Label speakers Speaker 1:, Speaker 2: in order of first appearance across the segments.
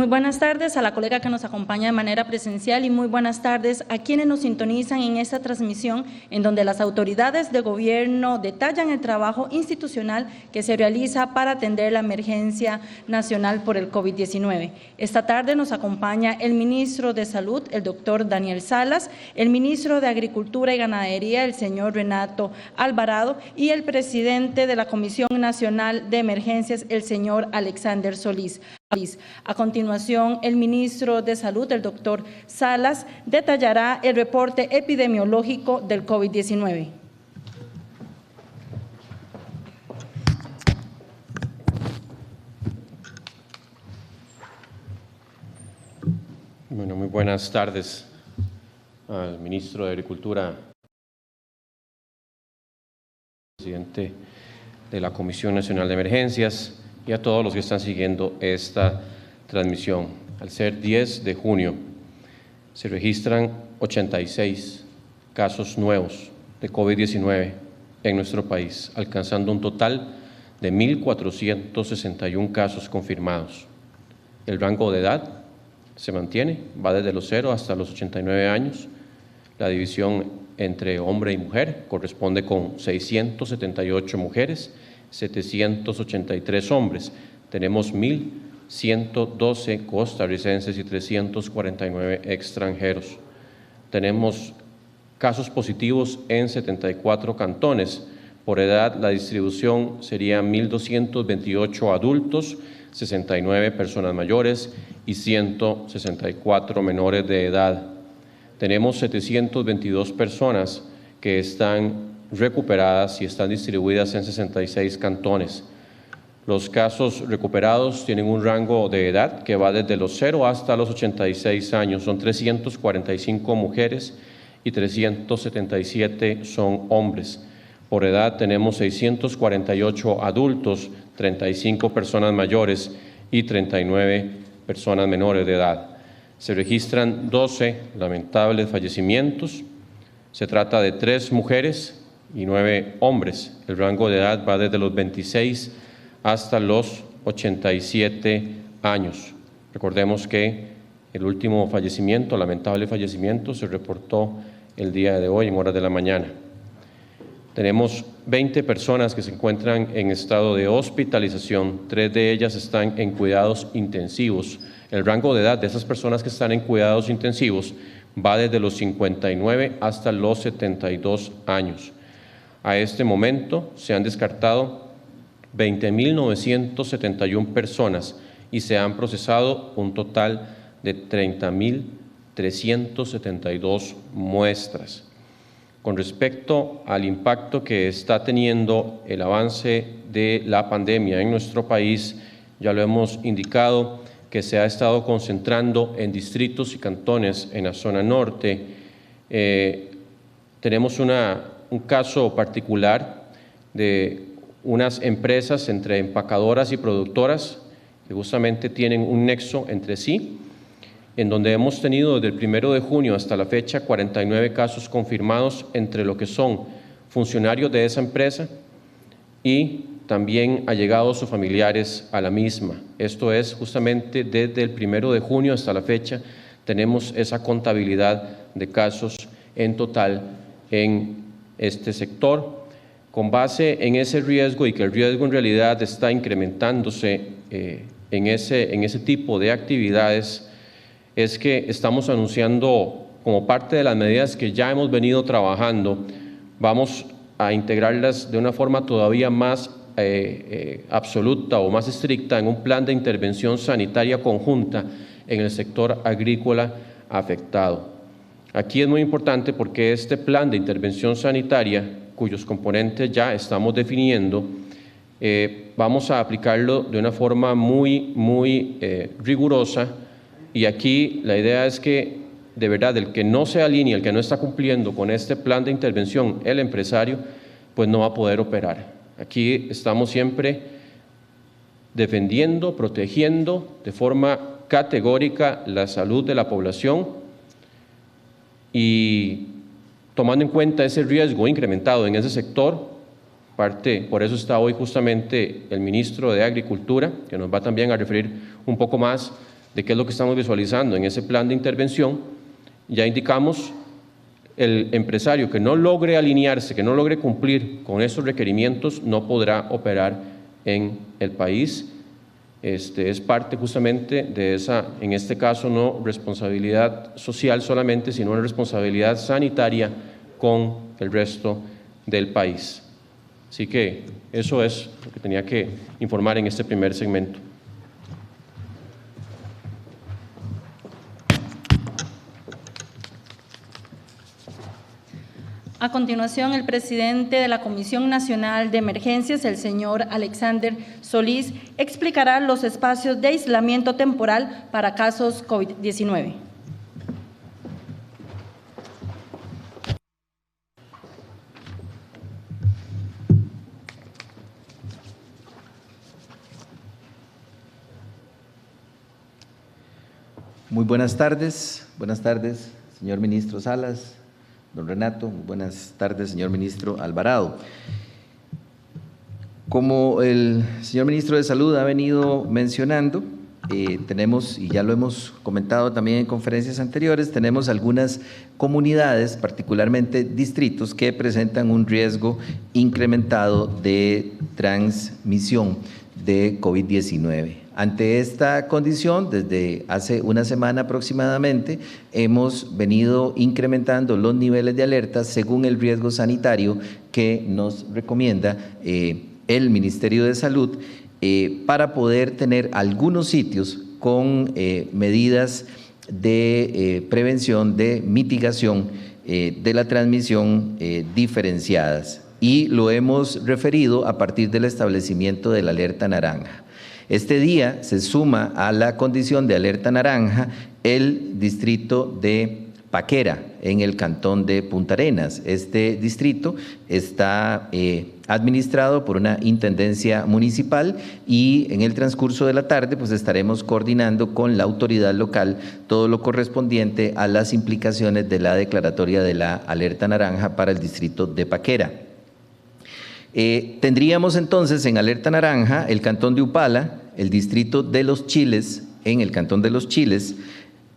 Speaker 1: Muy buenas tardes a la colega que nos acompaña de manera presencial y muy buenas tardes a quienes nos sintonizan en esta transmisión en donde las autoridades de gobierno detallan el trabajo institucional que se realiza para atender la emergencia nacional por el COVID-19. Esta tarde nos acompaña el ministro de Salud, el doctor Daniel Salas, el ministro de Agricultura y Ganadería, el señor Renato Alvarado, y el presidente de la Comisión Nacional de Emergencias, el señor Alexander Solís. A continuación, el ministro de Salud, el doctor Salas, detallará el reporte epidemiológico del COVID-19.
Speaker 2: Bueno, muy buenas tardes al ministro de Agricultura, presidente de la Comisión Nacional de Emergencias, y a todos los que están siguiendo esta transmisión. Al ser 10 de junio, se registran 86 casos nuevos de COVID-19 en nuestro país, alcanzando un total de 1.461 casos confirmados. El rango de edad se mantiene, va desde los 0 hasta los 89 años. La división entre hombre y mujer corresponde con 678 mujeres, 783 hombres. Tenemos 1.112 costarricenses y 349 extranjeros. Tenemos casos positivos en 74 cantones. Por edad, la distribución sería 1.228 adultos, 69 personas mayores y 164 menores de edad. Tenemos 722 personas que están recuperadas y están distribuidas en 66 cantones. Los casos recuperados tienen un rango de edad que va desde los 0 hasta los 86 años. Son 345 mujeres y 377 son hombres. Por edad tenemos 648 adultos, 35 personas mayores y 39 personas menores de edad. Se registran 12 lamentables fallecimientos. Se trata de 3 mujeres y 9 hombres. El rango de edad va desde los 26 hasta los 87 años. Recordemos que el último fallecimiento, lamentable fallecimiento, se reportó el día de hoy en horas de la mañana. Tenemos 20 personas que se encuentran en estado de hospitalización, 3 de ellas están en cuidados intensivos. El rango de edad de esas personas que están en cuidados intensivos va desde los 59 hasta los 72 años. A este momento se han descartado 20.971 personas y se han procesado un total de 30.372 muestras. Con respecto al impacto que está teniendo el avance de la pandemia en nuestro país, ya lo hemos indicado que se ha estado concentrando en distritos y cantones en la zona norte. Tenemos un caso particular de unas empresas entre empacadoras y productoras que justamente tienen un nexo entre sí, en donde hemos tenido desde el 1 de junio hasta la fecha 49 casos confirmados entre lo que son funcionarios de esa empresa y también allegados o familiares a la misma. Esto es justamente desde el 1 de junio hasta la fecha tenemos esa contabilidad de casos en total en este sector. Con base en ese riesgo y que el riesgo en realidad está incrementándose en ese tipo de actividades, es que estamos anunciando, como parte de las medidas que ya hemos venido trabajando, vamos a integrarlas de una forma todavía más absoluta o más estricta en un plan de intervención sanitaria conjunta en el sector agrícola afectado. Aquí es muy importante porque este plan de intervención sanitaria, cuyos componentes ya estamos definiendo, vamos a aplicarlo de una forma muy rigurosa, y aquí la idea es que de verdad el que no se alinea, el que no está cumpliendo con este plan de intervención, el empresario, pues no va a poder operar. Aquí estamos siempre defendiendo, protegiendo de forma categórica la salud de la población y tomando en cuenta ese riesgo incrementado en ese sector. Por eso está hoy justamente el ministro de Agricultura, que nos va también a referir un poco más de qué es lo que estamos visualizando en ese plan de intervención, ya indicamos el empresario que no logre alinearse, que no logre cumplir con esos requerimientos, no podrá operar en el país. Es parte justamente de esa, en este caso, no responsabilidad social solamente, sino una responsabilidad sanitaria con el resto del país. Así que eso es lo que tenía que informar en este primer segmento.
Speaker 1: A continuación, el presidente de la Comisión Nacional de Emergencias, el señor Alexander Solís, explicará los espacios de aislamiento temporal para casos COVID-19.
Speaker 3: Muy buenas tardes, señor ministro Salas, don Renato, muy buenas tardes, señor ministro Alvarado. Como el señor ministro de Salud ha venido mencionando, tenemos, y ya lo hemos comentado también en conferencias anteriores, tenemos algunas comunidades, particularmente distritos, que presentan un riesgo incrementado de transmisión de COVID-19. Ante esta condición, desde hace una semana aproximadamente, hemos venido incrementando los niveles de alerta según el riesgo sanitario que nos recomienda el Ministerio de Salud para poder tener algunos sitios con medidas de prevención, de mitigación de la transmisión diferenciadas. Y lo hemos referido a partir del establecimiento de la alerta naranja. Este día se suma a la condición de alerta naranja el distrito de Paquera, en el cantón de Punta Arenas. Este distrito está administrado por una intendencia municipal y en el transcurso de la tarde pues estaremos coordinando con la autoridad local todo lo correspondiente a las implicaciones de la declaratoria de la alerta naranja para el distrito de Paquera. Tendríamos entonces en alerta naranja el cantón de Upala, el distrito de Los Chiles, en el cantón de Los Chiles,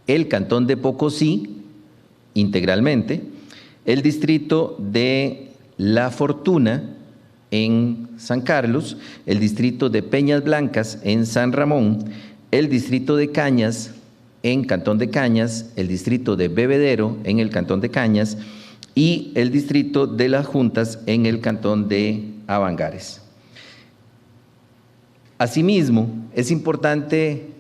Speaker 3: el cantón de Pocosí, integralmente, el distrito de La Fortuna, en San Carlos, el distrito de Peñas Blancas, en San Ramón, el distrito de Cañas, en Cantón de Cañas, el distrito de Bebedero, en el Cantón de Cañas, y el distrito de Las Juntas en el cantón de Avangares. Asimismo, es importante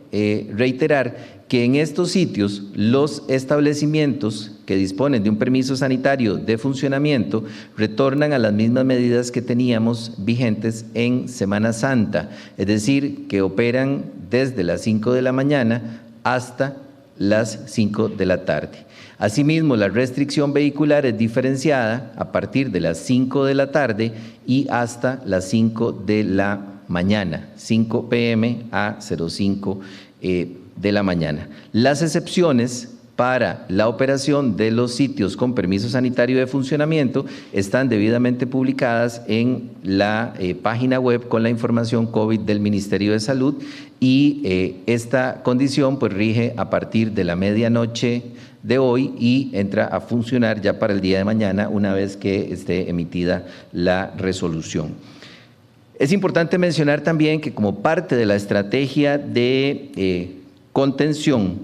Speaker 3: reiterar que en estos sitios los establecimientos que disponen de un permiso sanitario de funcionamiento retornan a las mismas medidas que teníamos vigentes en Semana Santa, es decir, que operan desde las 5 de la mañana hasta las 5 de la tarde. Asimismo, la restricción vehicular es diferenciada a partir de las 5 de la tarde y hasta las 5 de la mañana, 5 p.m. a 05 de la mañana. Las excepciones para la operación de los sitios con permiso sanitario de funcionamiento están debidamente publicadas en la página web con la información COVID del Ministerio de Salud y esta condición pues rige a partir de la medianoche de hoy y entra a funcionar ya para el día de mañana una vez que esté emitida la resolución. Es importante mencionar también que como parte de la estrategia de contención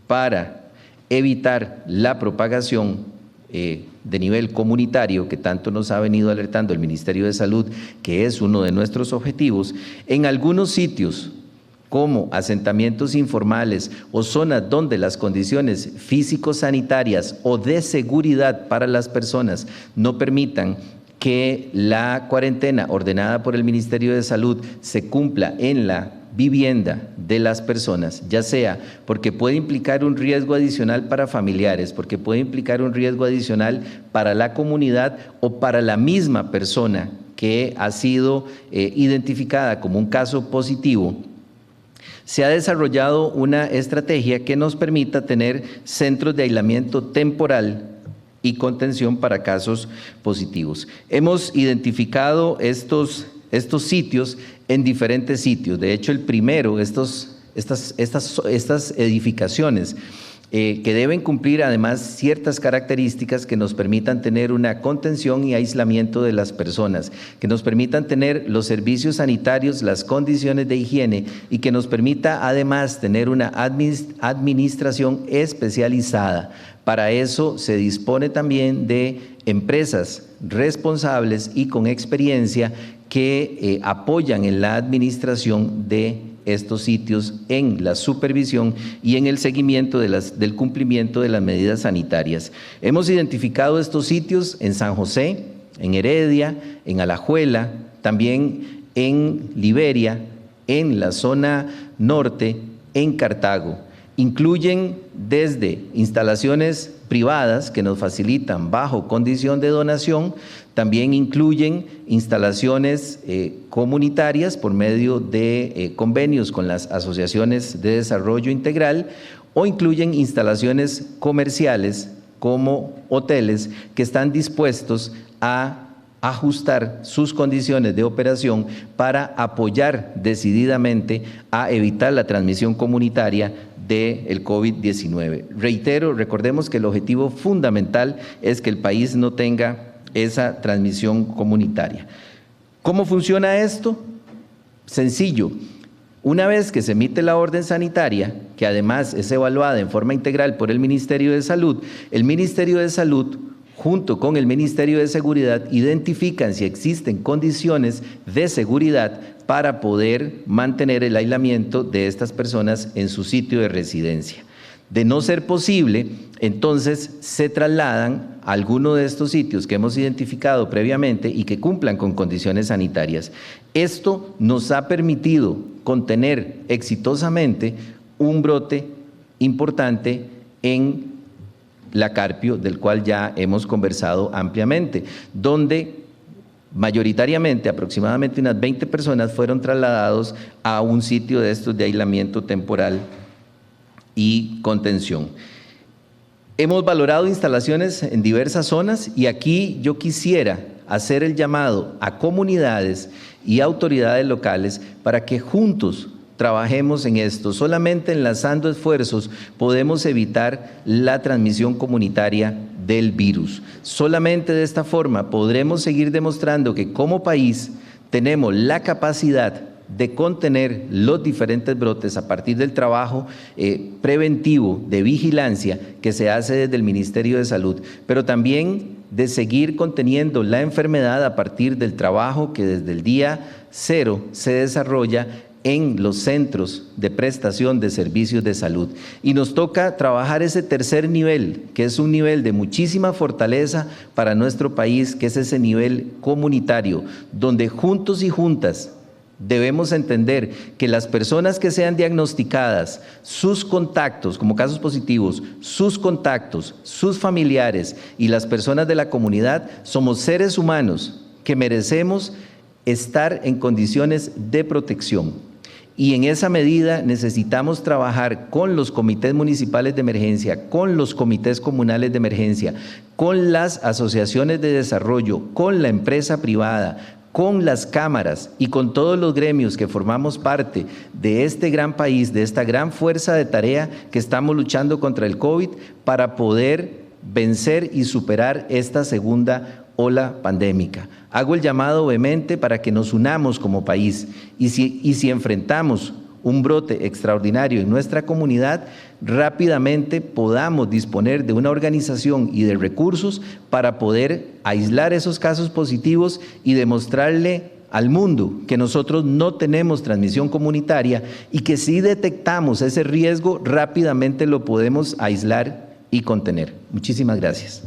Speaker 3: para evitar la propagación de nivel comunitario que tanto nos ha venido alertando el Ministerio de Salud, que es uno de nuestros objetivos, en algunos sitios como asentamientos informales o zonas donde las condiciones físico-sanitarias o de seguridad para las personas no permitan que la cuarentena ordenada por el Ministerio de Salud se cumpla en la vivienda de las personas, ya sea porque puede implicar un riesgo adicional para familiares, porque puede implicar un riesgo adicional para la comunidad o para la misma persona que ha sido identificada como un caso positivo, se ha desarrollado una estrategia que nos permita tener centros de aislamiento temporal y contención para casos positivos. Hemos identificado estos sitios en diferentes sitios. De hecho, el primero, estos estas edificaciones, que deben cumplir además ciertas características que nos permitan tener una contención y aislamiento de las personas, que nos permitan tener los servicios sanitarios, las condiciones de higiene y que nos permita además tener una administración especializada. Para eso se dispone también de empresas responsables y con experiencia que apoyan en la administración de estos sitios, en la supervisión y en el seguimiento del cumplimiento de las medidas sanitarias. Hemos identificado estos sitios en San José, en Heredia, en Alajuela, también en Liberia, en la zona norte, en Cartago. Incluyen desde instalaciones privadas que nos facilitan bajo condición de donación, también incluyen instalaciones comunitarias por medio de convenios con las asociaciones de desarrollo integral, o incluyen instalaciones comerciales como hoteles que están dispuestos a ajustar sus condiciones de operación para apoyar decididamente a evitar la transmisión comunitaria del COVID-19. Reitero, recordemos que el objetivo fundamental es que el país no tenga esa transmisión comunitaria. ¿Cómo funciona esto? Sencillo. Una vez que se emite la orden sanitaria, que además es evaluada en forma integral por el Ministerio de Salud, el Ministerio de Salud junto con el Ministerio de Seguridad identifican si existen condiciones de seguridad para poder mantener el aislamiento de estas personas en su sitio de residencia. De no ser posible, entonces se trasladan a alguno de estos sitios que hemos identificado previamente y que cumplan con condiciones sanitarias. Esto nos ha permitido contener exitosamente un brote importante en la Carpio, del cual ya hemos conversado ampliamente, donde mayoritariamente, aproximadamente unas 20 personas fueron trasladados a un sitio de estos de aislamiento temporal y contención. Hemos valorado instalaciones en diversas zonas y aquí yo quisiera hacer el llamado a comunidades y autoridades locales para que juntos trabajemos en esto. Solamente enlazando esfuerzos podemos evitar la transmisión comunitaria del virus. Solamente de esta forma podremos seguir demostrando que como país tenemos la capacidad de contener los diferentes brotes a partir del trabajo preventivo de vigilancia que se hace desde el Ministerio de Salud, pero también de seguir conteniendo la enfermedad a partir del trabajo que desde el día cero se desarrolla en los centros de prestación de servicios de salud. Y nos toca trabajar ese tercer nivel, que es un nivel de muchísima fortaleza para nuestro país, que es ese nivel comunitario, donde juntos y juntas debemos entender que las personas que sean diagnosticadas, sus contactos como casos positivos, sus contactos, sus familiares y las personas de la comunidad, somos seres humanos que merecemos estar en condiciones de protección. Y en esa medida necesitamos trabajar con los comités municipales de emergencia, con los comités comunales de emergencia, con las asociaciones de desarrollo, con la empresa privada, con las cámaras y con todos los gremios que formamos parte de este gran país, de esta gran fuerza de tarea que estamos luchando contra el COVID para poder vencer y superar esta segunda ola pandémica. Hago el llamado vehemente para que nos unamos como país y si enfrentamos un brote extraordinario en nuestra comunidad, rápidamente podamos disponer de una organización y de recursos para poder aislar esos casos positivos y demostrarle al mundo que nosotros no tenemos transmisión comunitaria y que si detectamos ese riesgo, rápidamente lo podemos aislar y contener. Muchísimas gracias.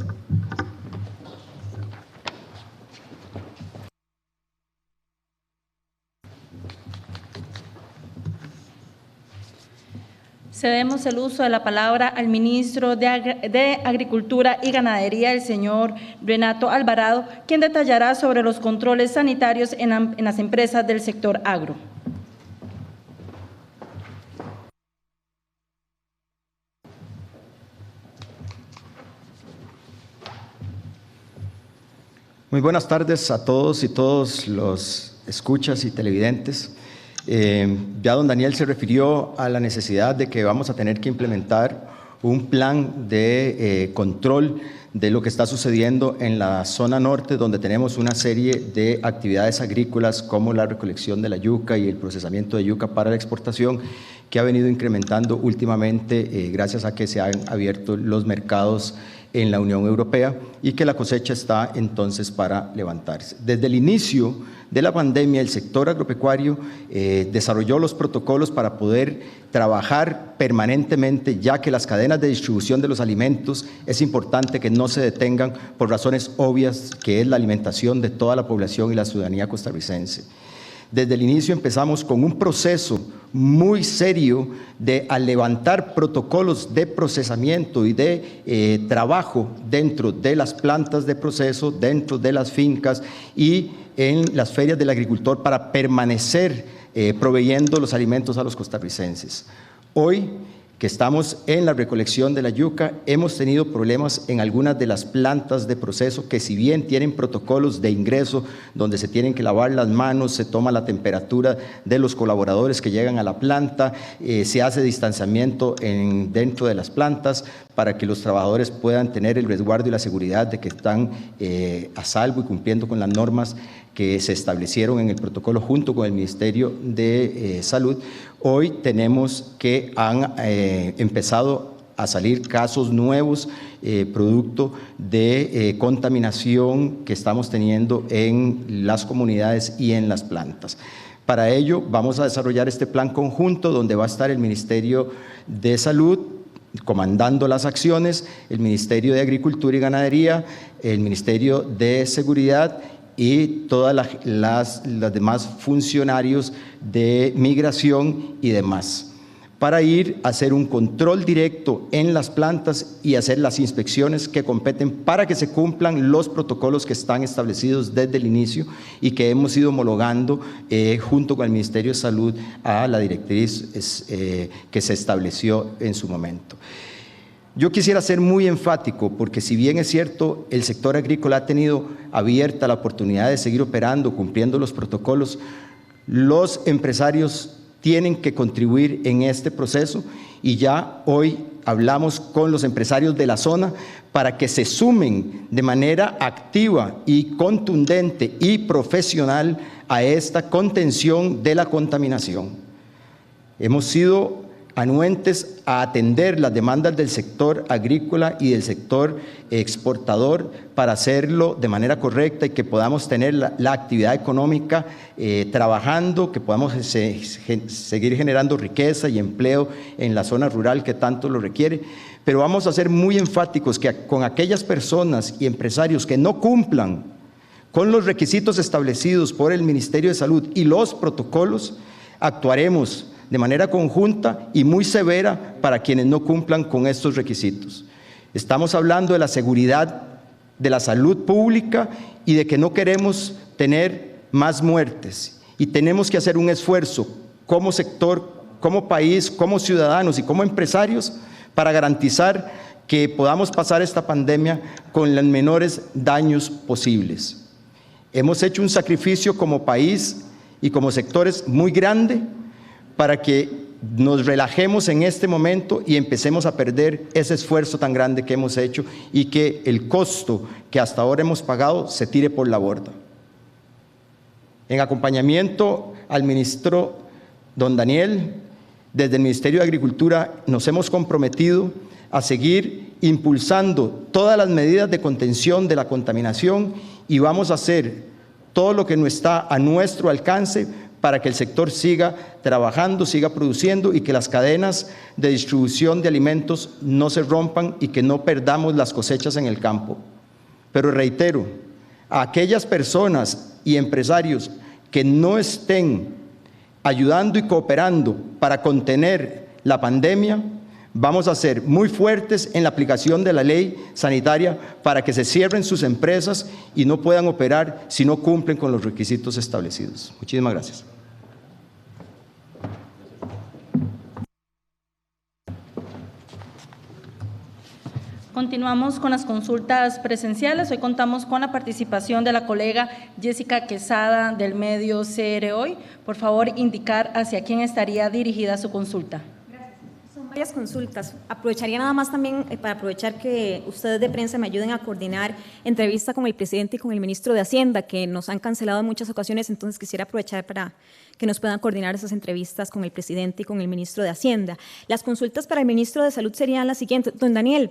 Speaker 1: Cedemos el uso de la palabra al ministro de Agricultura y Ganadería, el señor Renato Alvarado, quien detallará sobre los controles sanitarios en las empresas del sector agro.
Speaker 4: Muy buenas tardes a todos y todos los escuchas y televidentes. Ya don Daniel se refirió a la necesidad de que vamos a tener que implementar un plan de control de lo que está sucediendo en la zona norte, donde tenemos una serie de actividades agrícolas como la recolección de la yuca y el procesamiento de yuca para la exportación, que ha venido incrementando últimamente gracias a que se han abierto los mercados en la Unión Europea y que la cosecha está entonces para levantarse. Desde el inicio de la pandemia, el sector agropecuario desarrolló los protocolos para poder trabajar permanentemente, ya que las cadenas de distribución de los alimentos es importante que no se detengan por razones obvias, que es la alimentación de toda la población y la ciudadanía costarricense. Desde el inicio empezamos con un proceso muy serio de al levantar protocolos de procesamiento y de trabajo dentro de las plantas de proceso, dentro de las fincas y en las ferias del agricultor para permanecer proveyendo los alimentos a los costarricenses. Hoy, que estamos en la recolección de la yuca, hemos tenido problemas en algunas de las plantas de proceso que, si bien tienen protocolos de ingreso donde se tienen que lavar las manos, se toma la temperatura de los colaboradores que llegan a la planta, se hace distanciamiento dentro de las plantas para que los trabajadores puedan tener el resguardo y la seguridad de que están a salvo y cumpliendo con las normas que se establecieron en el protocolo junto con el Ministerio de Salud. Hoy tenemos que han empezado a salir casos nuevos producto de contaminación que estamos teniendo en las comunidades y en las plantas. Para ello vamos a desarrollar este plan conjunto donde va a estar el Ministerio de Salud comandando las acciones, el Ministerio de Agricultura y Ganadería, el Ministerio de Seguridad y todas las demás funcionarios de migración y demás, para ir a hacer un control directo en las plantas y hacer las inspecciones que competen para que se cumplan los protocolos que están establecidos desde el inicio y que hemos ido homologando junto con el Ministerio de Salud a la directriz que se estableció en su momento. Yo quisiera ser muy enfático porque, si bien es cierto, el sector agrícola ha tenido abierta la oportunidad de seguir operando, cumpliendo los protocolos, los empresarios tienen que contribuir en este proceso y ya hoy hablamos con los empresarios de la zona para que se sumen de manera activa y contundente y profesional a esta contención de la contaminación. Hemos sido anuentes a atender las demandas del sector agrícola y del sector exportador para hacerlo de manera correcta y que podamos tener la actividad económica trabajando, que podamos seguir generando riqueza y empleo en la zona rural que tanto lo requiere. Pero vamos a ser muy enfáticos que con aquellas personas y empresarios que no cumplan con los requisitos establecidos por el Ministerio de Salud y los protocolos, actuaremos de manera conjunta y muy severa para quienes no cumplan con estos requisitos. Estamos hablando de la seguridad de la salud pública y de que no queremos tener más muertes y tenemos que hacer un esfuerzo como sector, como país, como ciudadanos y como empresarios para garantizar que podamos pasar esta pandemia con los menores daños posibles. Hemos hecho un sacrificio como país y como sectores muy grande para que nos relajemos en este momento y empecemos a perder ese esfuerzo tan grande que hemos hecho y que el costo que hasta ahora hemos pagado se tire por la borda. En acompañamiento al ministro don Daniel, desde el Ministerio de Agricultura nos hemos comprometido a seguir impulsando todas las medidas de contención de la contaminación y vamos a hacer todo lo que no está a nuestro alcance para que el sector siga trabajando, siga produciendo y que las cadenas de distribución de alimentos no se rompan y que no perdamos las cosechas en el campo. Pero reitero, a aquellas personas y empresarios que no estén ayudando y cooperando para contener la pandemia, vamos a ser muy fuertes en la aplicación de la ley sanitaria para que se cierren sus empresas y no puedan operar si no cumplen con los requisitos establecidos. Muchísimas gracias.
Speaker 1: Continuamos con las consultas presenciales. Hoy contamos con la participación de la colega Jessica Quesada del medio CR Hoy. Por favor, indicar hacia quién estaría dirigida su consulta.
Speaker 5: Son varias consultas. Aprovecharía nada más también para aprovechar que ustedes de prensa me ayuden a coordinar entrevista con el presidente y con el ministro de Hacienda, que nos han cancelado en muchas ocasiones, entonces quisiera aprovechar para que nos puedan coordinar esas entrevistas con el presidente y con el ministro de Hacienda. Las consultas para el ministro de Salud serían las siguientes. Don Daniel,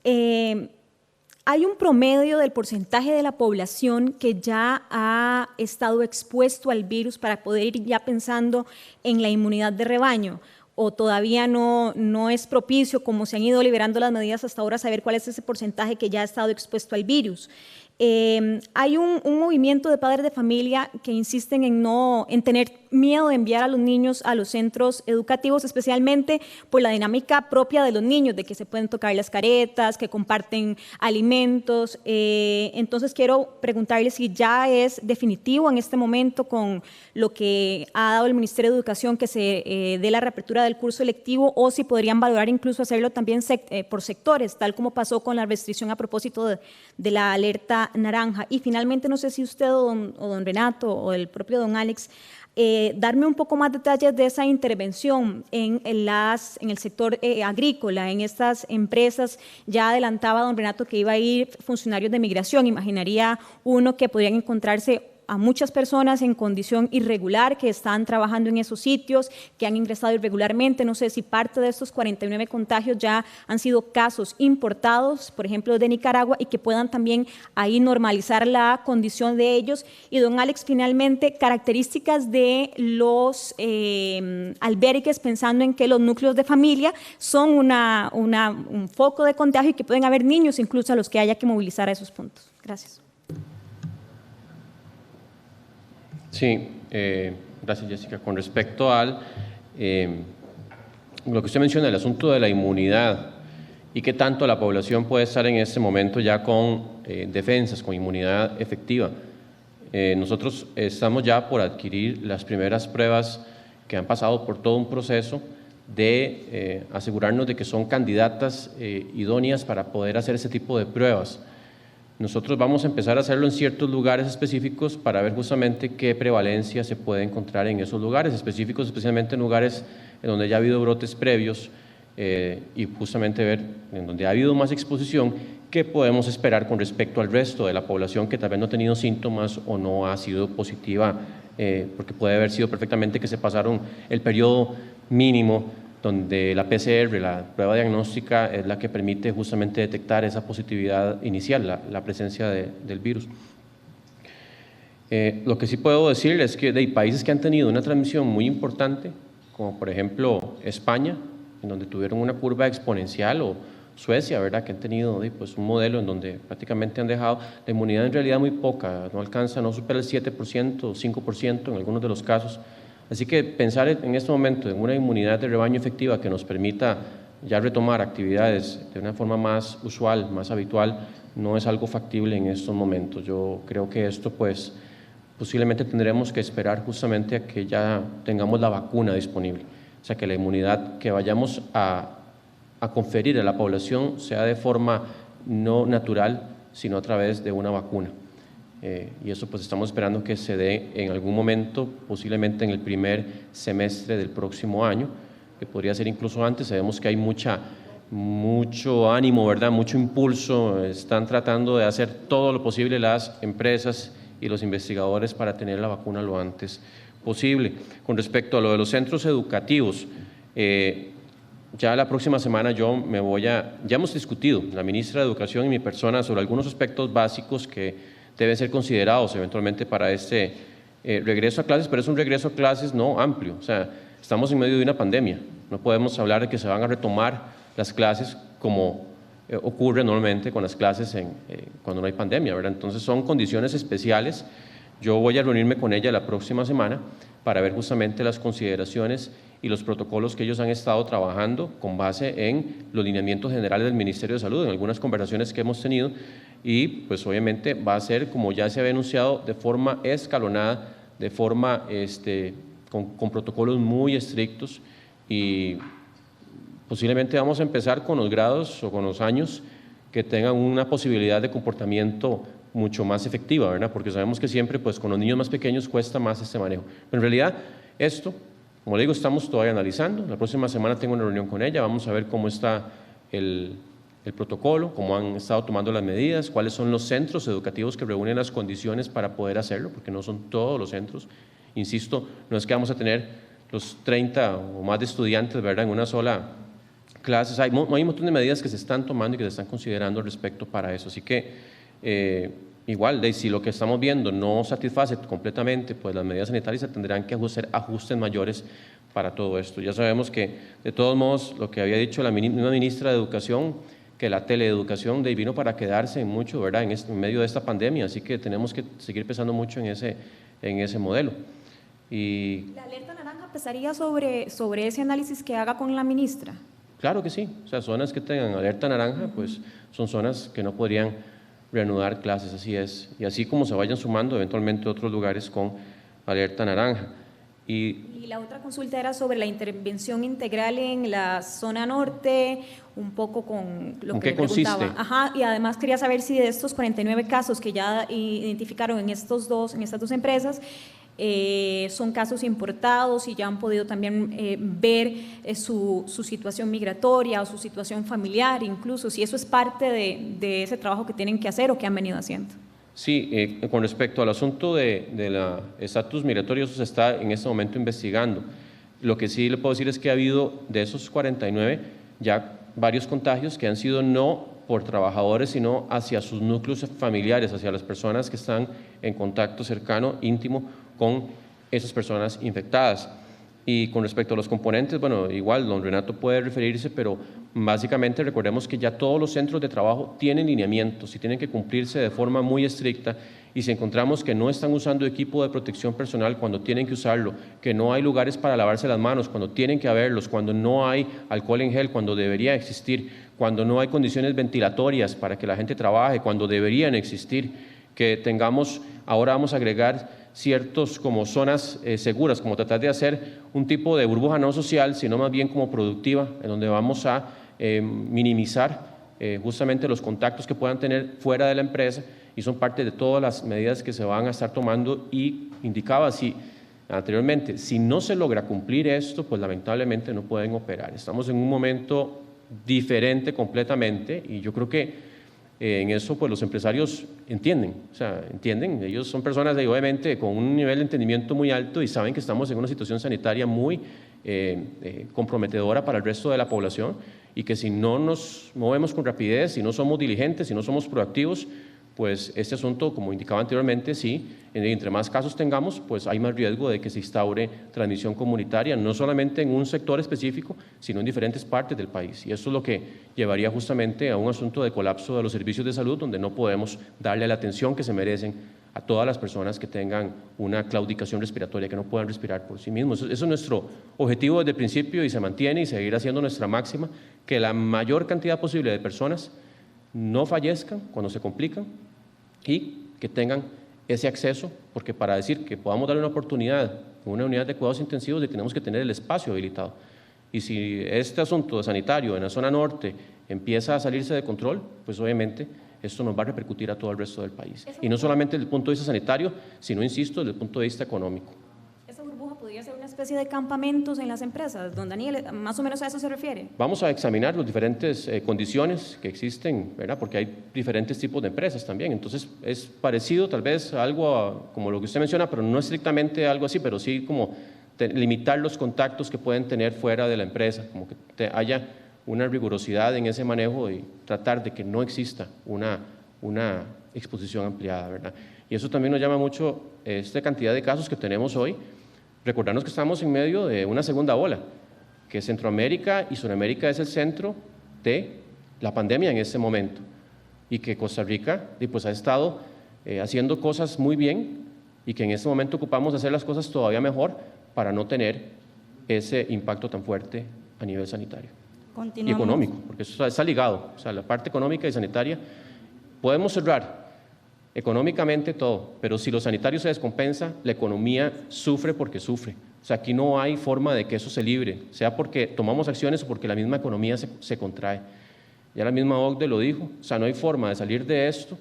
Speaker 5: hay un promedio del porcentaje de la población que ya ha estado expuesto al virus para poder ir ya pensando en la inmunidad de rebaño, o todavía no es propicio, como se han ido liberando las medidas hasta ahora, saber cuál es ese porcentaje que ya ha estado expuesto al virus. Hay un movimiento de padres de familia que insisten en tener miedo de enviar a los niños a los centros educativos, especialmente por la dinámica propia de los niños, de que se pueden tocar las caretas, que comparten alimentos. Entonces quiero preguntarle si ya es definitivo en este momento con lo que ha dado el Ministerio de Educación que se dé la reapertura del curso lectivo, o si podrían valorar incluso hacerlo también por sectores, tal como pasó con la restricción a propósito de la alerta naranja. Y finalmente, no sé si usted o don Renato o el propio don Alex, darme un poco más detalles de esa intervención en el sector agrícola, en estas empresas. Ya adelantaba don Renato que iba a ir funcionarios de migración. Imaginaría uno que podrían encontrarse a muchas personas en condición irregular que están trabajando en esos sitios, que han ingresado irregularmente. No sé si parte de estos 49 contagios ya han sido casos importados, por ejemplo, de Nicaragua, y que puedan también ahí normalizar la condición de ellos. Y don Alex, finalmente, características de los albergues, pensando en que los núcleos de familia son un foco de contagio y que pueden haber niños incluso a los que haya que movilizar a esos puntos. Gracias.
Speaker 2: Sí, gracias Jessica. Con respecto al lo que usted menciona, el asunto de la inmunidad y qué tanto la población puede estar en este momento ya con defensas, con inmunidad efectiva. Nosotros estamos ya por adquirir las primeras pruebas que han pasado por todo un proceso de asegurarnos de que son candidatas idóneas para poder hacer ese tipo de pruebas. Nosotros vamos a empezar a hacerlo en ciertos lugares específicos para ver justamente qué prevalencia se puede encontrar en esos lugares específicos, especialmente en lugares en donde ya ha habido brotes previos y justamente ver en donde ha habido más exposición qué podemos esperar con respecto al resto de la población que tal vez no ha tenido síntomas o no ha sido positiva, porque puede haber sido perfectamente que se pasaron el periodo mínimo donde la PCR, la prueba diagnóstica, es la que permite justamente detectar esa positividad inicial, la presencia del virus. Lo que sí puedo decir es que hay países que han tenido una transmisión muy importante, como por ejemplo España, en donde tuvieron una curva exponencial, o Suecia, ¿verdad?, que han tenido pues, un modelo en donde prácticamente han dejado la inmunidad en realidad muy poca, no alcanza, no supera el 7% o 5% en algunos de los casos. Así que pensar en este momento en una inmunidad de rebaño efectiva que nos permita ya retomar actividades de una forma más usual, más habitual, no es algo factible en estos momentos. Yo creo que esto pues posiblemente tendremos que esperar justamente a que ya tengamos la vacuna disponible, o sea que la inmunidad que vayamos a conferir a la población sea de forma no natural, sino a través de una vacuna. Y eso pues estamos esperando que se dé en algún momento, posiblemente en el primer semestre del próximo año, que podría ser incluso antes. Sabemos que hay mucho ánimo, ¿verdad?, mucho impulso, están tratando de hacer todo lo posible las empresas y los investigadores para tener la vacuna lo antes posible. Con respecto a lo de los centros educativos, ya la próxima semana ya hemos discutido, la ministra de Educación y mi persona, sobre algunos aspectos básicos que deben ser considerados eventualmente para este regreso a clases, pero es un regreso a clases no amplio. O sea, estamos en medio de una pandemia, no podemos hablar de que se van a retomar las clases como ocurre normalmente con las clases cuando no hay pandemia, ¿verdad? Entonces son condiciones especiales. Yo voy a reunirme con ella la próxima semana para ver justamente las consideraciones y los protocolos que ellos han estado trabajando con base en los lineamientos generales del Ministerio de Salud, en algunas conversaciones que hemos tenido, y pues obviamente va a ser, como ya se había anunciado, de forma escalonada, de forma con protocolos muy estrictos, y posiblemente vamos a empezar con los grados o con los años que tengan una posibilidad de comportamiento mucho más efectiva, ¿verdad? Porque sabemos que siempre pues, con los niños más pequeños cuesta más este manejo. Pero en realidad esto, como le digo, estamos todavía analizando. La próxima semana tengo una reunión con ella, vamos a ver cómo está el protocolo, cómo han estado tomando las medidas, cuáles son los centros educativos que reúnen las condiciones para poder hacerlo, porque no son todos los centros. Insisto, no es que vamos a tener los 30 o más de estudiantes, ¿verdad?, en una sola clase. Hay un montón de medidas que se están tomando y que se están considerando respecto para eso. Así que, igual, si lo que estamos viendo no satisface completamente, pues las medidas sanitarias se tendrán que hacer ajustes mayores para todo esto. Ya sabemos que, de todos modos, lo que había dicho la misma ministra de Educación, que la teleeducación vino para quedarse mucho, ¿verdad?, en medio de esta pandemia, así que tenemos que seguir pensando mucho en ese modelo. Y
Speaker 5: ¿La alerta naranja pesaría sobre ese análisis que haga con la ministra?
Speaker 2: Claro que sí, o sea, zonas que tengan alerta naranja, pues son zonas que no podrían reanudar clases, así es, y así como se vayan sumando eventualmente otros lugares con alerta naranja.
Speaker 5: Y la otra consulta era sobre la intervención integral en la zona norte, un poco con lo que le preguntaba.
Speaker 2: ¿Consiste?
Speaker 5: Ajá, y además quería saber si de estos 49 casos que ya identificaron en estas dos empresas, son casos importados y ya han podido también ver su situación migratoria o su situación familiar, incluso si eso es parte de ese trabajo que tienen que hacer o que han venido haciendo.
Speaker 2: Sí, con respecto al asunto del estatus migratorio, eso se está en este momento investigando. Lo que sí le puedo decir es que ha habido de esos 49 ya varios contagios que han sido no por trabajadores, sino hacia sus núcleos familiares, hacia las personas que están en contacto cercano, íntimo, con esas personas infectadas. Y con respecto a los componentes, bueno, igual don Renato puede referirse, pero básicamente recordemos que ya todos los centros de trabajo tienen lineamientos y tienen que cumplirse de forma muy estricta, y si encontramos que no están usando equipo de protección personal cuando tienen que usarlo, que no hay lugares para lavarse las manos cuando tienen que haberlos, cuando no hay alcohol en gel cuando debería existir, cuando no hay condiciones ventilatorias para que la gente trabaje cuando deberían existir, que tengamos, ahora vamos a agregar ciertos como zonas seguras, como tratar de hacer un tipo de burbuja no social, sino más bien como productiva, en donde vamos a minimizar justamente los contactos que puedan tener fuera de la empresa, y son parte de todas las medidas que se van a estar tomando. Y indicaba anteriormente, si no se logra cumplir esto, pues lamentablemente no pueden operar. Estamos en un momento diferente completamente, y yo creo que en eso pues los empresarios entienden, ellos son personas obviamente con un nivel de entendimiento muy alto y saben que estamos en una situación sanitaria muy comprometedora para el resto de la población, y que si no nos movemos con rapidez, si no somos diligentes, si no somos proactivos, pues este asunto, como indicaba anteriormente, sí, entre más casos tengamos, pues hay más riesgo de que se instaure transmisión comunitaria, no solamente en un sector específico, sino en diferentes partes del país. Y eso es lo que llevaría justamente a un asunto de colapso de los servicios de salud, donde no podemos darle la atención que se merecen a todas las personas que tengan una claudicación respiratoria, que no puedan respirar por sí mismos. Eso es nuestro objetivo desde el principio, y se mantiene y seguirá siendo nuestra máxima, que la mayor cantidad posible de personas no fallezcan cuando se complican y que tengan ese acceso, porque para decir que podamos darle una oportunidad en una unidad de cuidados intensivos, tenemos que tener el espacio habilitado. Y si este asunto sanitario en la zona norte empieza a salirse de control, pues obviamente esto nos va a repercutir a todo el resto del país. Y no solamente desde el punto de vista sanitario, sino, insisto, desde el punto de vista económico.
Speaker 5: ¿Esa burbuja podría ser una especie de campamentos en las empresas? Don Daniel, ¿más o menos a eso se refiere?
Speaker 2: Vamos a examinar las diferentes condiciones que existen, ¿verdad? Porque hay diferentes tipos de empresas también. Entonces, es parecido tal vez a algo como lo que usted menciona, pero no estrictamente algo así, pero sí como limitar los contactos que pueden tener fuera de la empresa, como que haya una rigurosidad en ese manejo y tratar de que no exista una exposición ampliada, ¿verdad? Y eso también nos llama mucho esta cantidad de casos que tenemos hoy. Recordarnos que estamos en medio de una segunda ola, que Centroamérica y Sudamérica es el centro de la pandemia en este momento, y que Costa Rica pues, ha estado haciendo cosas muy bien, y que en este momento ocupamos hacer las cosas todavía mejor para no tener ese impacto tan fuerte a nivel sanitario y económico, porque eso está ligado, o sea, la parte económica y sanitaria. Podemos cerrar económicamente todo, pero si lo sanitario se descompensa, la economía sufre porque sufre. O sea, aquí no hay forma de que eso se libre, sea porque tomamos acciones o porque la misma economía se contrae. Ya la misma OCDE lo dijo, o sea, no hay forma de salir de esto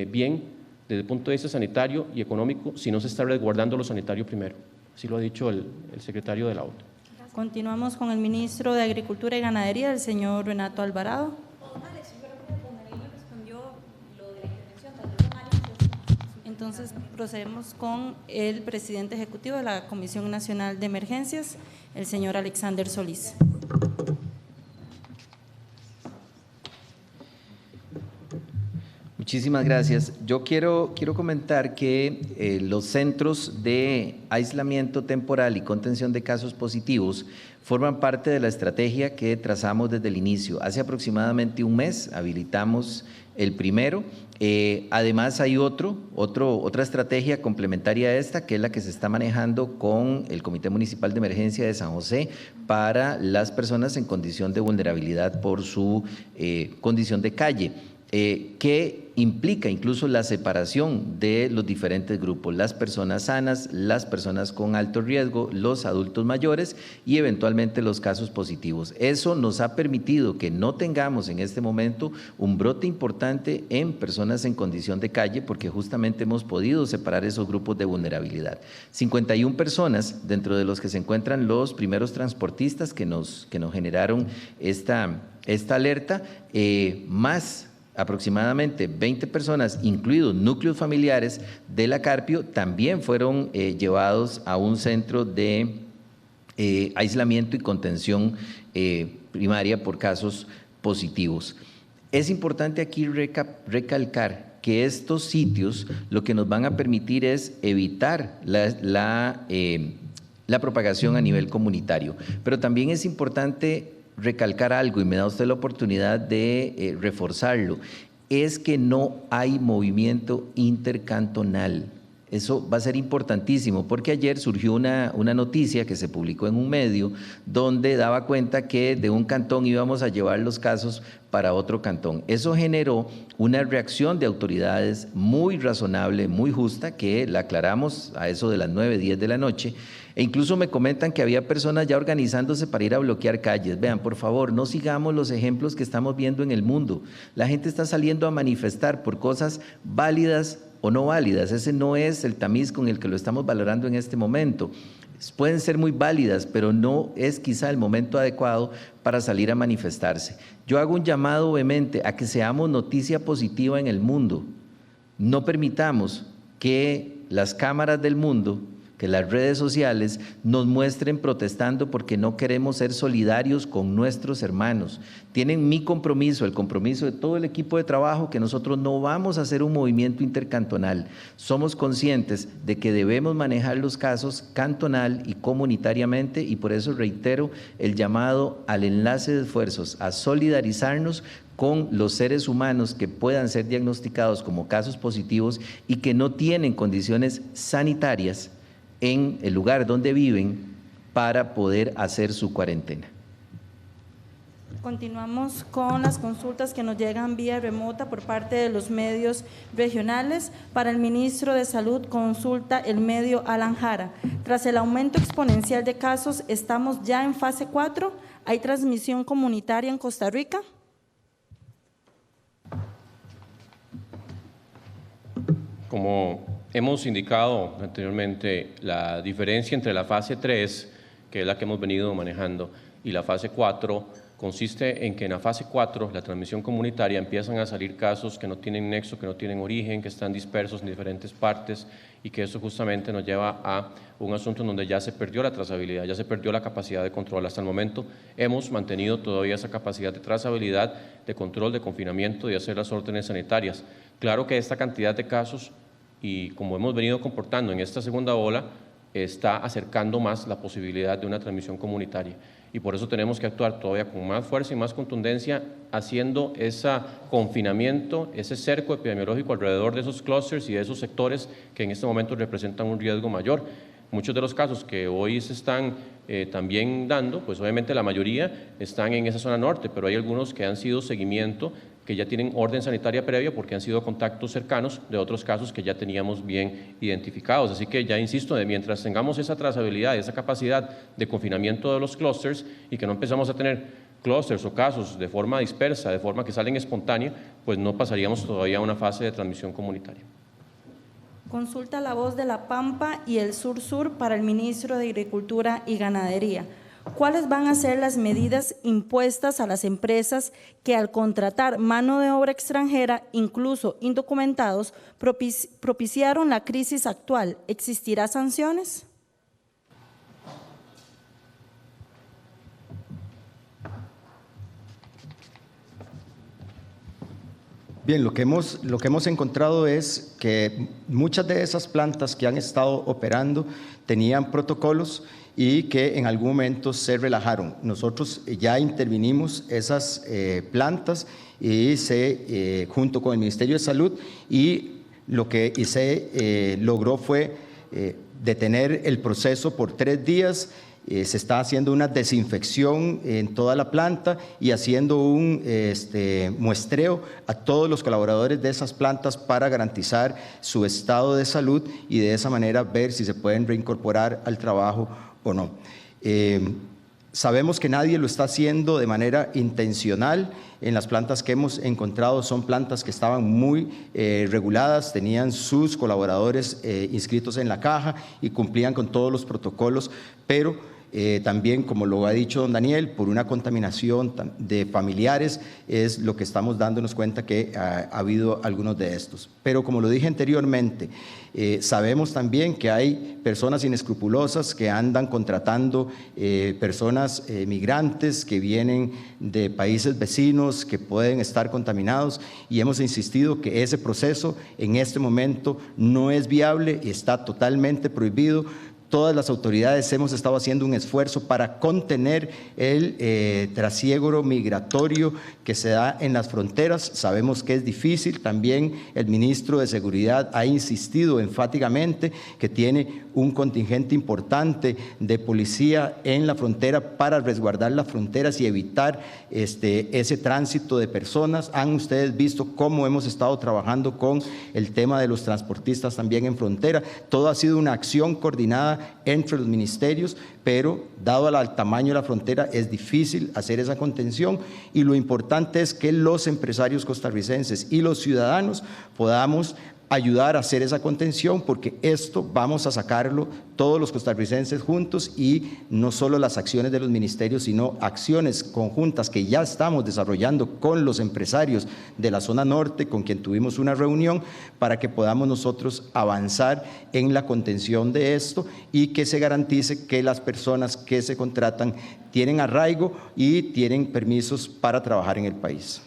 Speaker 2: bien desde el punto de vista sanitario y económico si no se está resguardando lo sanitario primero. Así lo ha dicho el secretario de la OCDE.
Speaker 1: Continuamos con el ministro de Agricultura y Ganadería, el señor Renato Alvarado. Entonces procedemos con el presidente ejecutivo de la Comisión Nacional de Emergencias, el señor Alexander Solís.
Speaker 3: Muchísimas gracias. Yo quiero comentar que los centros de aislamiento temporal y contención de casos positivos forman parte de la estrategia que trazamos desde el inicio. Hace aproximadamente un mes habilitamos el primero. Además hay otra estrategia complementaria a esta, que es la que se está manejando con el Comité Municipal de Emergencia de San José para las personas en condición de vulnerabilidad por su condición de calle, que implica incluso la separación de los diferentes grupos, las personas sanas, las personas con alto riesgo, los adultos mayores y eventualmente los casos positivos. Eso nos ha permitido que no tengamos en este momento un brote importante en personas en condición de calle, porque justamente hemos podido separar esos grupos de vulnerabilidad. 51 personas, dentro de los que se encuentran los primeros transportistas que nos generaron esta alerta, más aproximadamente 20 personas, incluidos núcleos familiares de la Carpio, también fueron llevados a un centro de aislamiento y contención primaria por casos positivos. Es importante aquí recalcar que estos sitios lo que nos van a permitir es evitar la propagación a nivel comunitario, pero también es importante recalcar algo, y me da usted la oportunidad de reforzarlo, es que no hay movimiento intercantonal. Eso va a ser importantísimo, porque ayer surgió una noticia que se publicó en un medio donde daba cuenta que de un cantón íbamos a llevar los casos para otro cantón. Eso generó una reacción de autoridades muy razonable, muy justa, que la aclaramos a eso de las 9, 10 de la noche, e incluso me comentan que había personas ya organizándose para ir a bloquear calles. Vean, por favor, no sigamos los ejemplos que estamos viendo en el mundo. La gente está saliendo a manifestar por cosas válidas o no válidas. Ese no es el tamiz con el que lo estamos valorando en este momento. Pueden ser muy válidas, pero no es quizá el momento adecuado para salir a manifestarse. Yo hago un llamado vehemente a que seamos noticia positiva en el mundo. No permitamos que las cámaras del mundo, que las redes sociales nos muestren protestando porque no queremos ser solidarios con nuestros hermanos. Tienen mi compromiso, el compromiso de todo el equipo de trabajo, que nosotros no vamos a hacer un movimiento intercantonal. Somos conscientes de que debemos manejar los casos cantonal y comunitariamente, y por eso reitero el llamado al enlace de esfuerzos, a solidarizarnos con los seres humanos que puedan ser diagnosticados como casos positivos y que no tienen condiciones sanitarias en el lugar donde viven para poder hacer su cuarentena.
Speaker 1: Continuamos con las consultas que nos llegan vía remota por parte de los medios regionales. Para el ministro de Salud, consulta el medio Alan Jara. Tras el aumento exponencial de casos, ¿estamos ya en fase 4? ¿Hay transmisión comunitaria en Costa Rica?
Speaker 2: Como hemos indicado anteriormente, la diferencia entre la fase 3, que es la que hemos venido manejando, y la fase 4, consiste en que en la fase 4, la transmisión comunitaria, empiezan a salir casos que no tienen nexo, que no tienen origen, que están dispersos en diferentes partes, y que eso justamente nos lleva a un asunto en donde ya se perdió la trazabilidad, ya se perdió la capacidad de control. Hasta el momento hemos mantenido todavía esa capacidad de trazabilidad, de control, de confinamiento, de hacer las órdenes sanitarias. Claro que esta cantidad de casos, y como hemos venido comportando en esta segunda ola, está acercando más la posibilidad de una transmisión comunitaria. Y por eso tenemos que actuar todavía con más fuerza y más contundencia, haciendo ese confinamiento, ese cerco epidemiológico alrededor de esos clústeres y de esos sectores que en este momento representan un riesgo mayor. Muchos de los casos que hoy se están también dando, pues obviamente la mayoría están en esa zona norte, pero hay algunos que han sido seguimiento, que ya tienen orden sanitaria previa porque han sido contactos cercanos de otros casos que ya teníamos bien identificados. Así que ya insisto, mientras tengamos esa trazabilidad, esa capacidad de confinamiento de los clústeres y que no empezamos a tener clústeres o casos de forma dispersa, de forma que salen espontánea, pues no pasaríamos todavía a una fase de transmisión comunitaria.
Speaker 1: Consulta La Voz de La Pampa y el Sur para el ministro de Agricultura y Ganadería. ¿Cuáles van a ser las medidas impuestas a las empresas que al contratar mano de obra extranjera, incluso indocumentados, propiciaron la crisis actual? ¿Existirá sanciones?
Speaker 4: Bien, lo que hemos encontrado es que muchas de esas plantas que han estado operando tenían protocolos y que en algún momento se relajaron. Nosotros ya intervinimos esas plantas y junto con el Ministerio de Salud, y lo que se logró fue detener el proceso por 3 días. Se está haciendo una desinfección en toda la planta y haciendo un muestreo a todos los colaboradores de esas plantas para garantizar su estado de salud y de esa manera ver si se pueden reincorporar al trabajo o no. Sabemos que nadie lo está haciendo de manera intencional. En las plantas que hemos encontrado son plantas que estaban muy reguladas, tenían sus colaboradores inscritos en la caja y cumplían con todos los protocolos, pero también, como lo ha dicho don Daniel, por una contaminación de familiares es lo que estamos dándonos cuenta que ha habido algunos de estos. Pero como lo dije anteriormente, sabemos también que hay personas inescrupulosas que andan contratando personas migrantes que vienen de países vecinos que pueden estar contaminados, y hemos insistido que ese proceso en este momento no es viable y está totalmente prohibido. Todas las autoridades hemos estado haciendo un esfuerzo para contener el trasiego migratorio que se da en las fronteras. Sabemos que es difícil. También el ministro de Seguridad ha insistido enfáticamente que tiene un contingente importante de policía en la frontera para resguardar las fronteras y evitar ese tránsito de personas. Han ustedes visto cómo hemos estado trabajando con el tema de los transportistas también en frontera. Todo ha sido una acción coordinada entre los ministerios, pero dado al tamaño de la frontera es difícil hacer esa contención, y lo importante es que los empresarios costarricenses y los ciudadanos podamos ayudar a hacer esa contención, porque esto vamos a sacarlo todos los costarricenses juntos, y no solo las acciones de los ministerios, sino acciones conjuntas que ya estamos desarrollando con los empresarios de la zona norte, con quien tuvimos una reunión, para que podamos nosotros avanzar en la contención de esto y que se garantice que las personas que se contratan tienen arraigo y tienen permisos para trabajar en el país.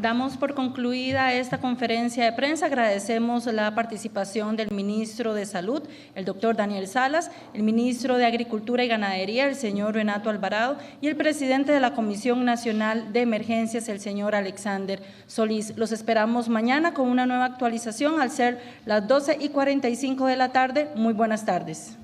Speaker 1: Damos por concluida esta conferencia de prensa. Agradecemos la participación del ministro de Salud, el doctor Daniel Salas, el ministro de Agricultura y Ganadería, el señor Renato Alvarado, y el presidente de la Comisión Nacional de Emergencias, el señor Alexander Solís. Los esperamos mañana con una nueva actualización al ser las 12:45 de la tarde. Muy buenas tardes.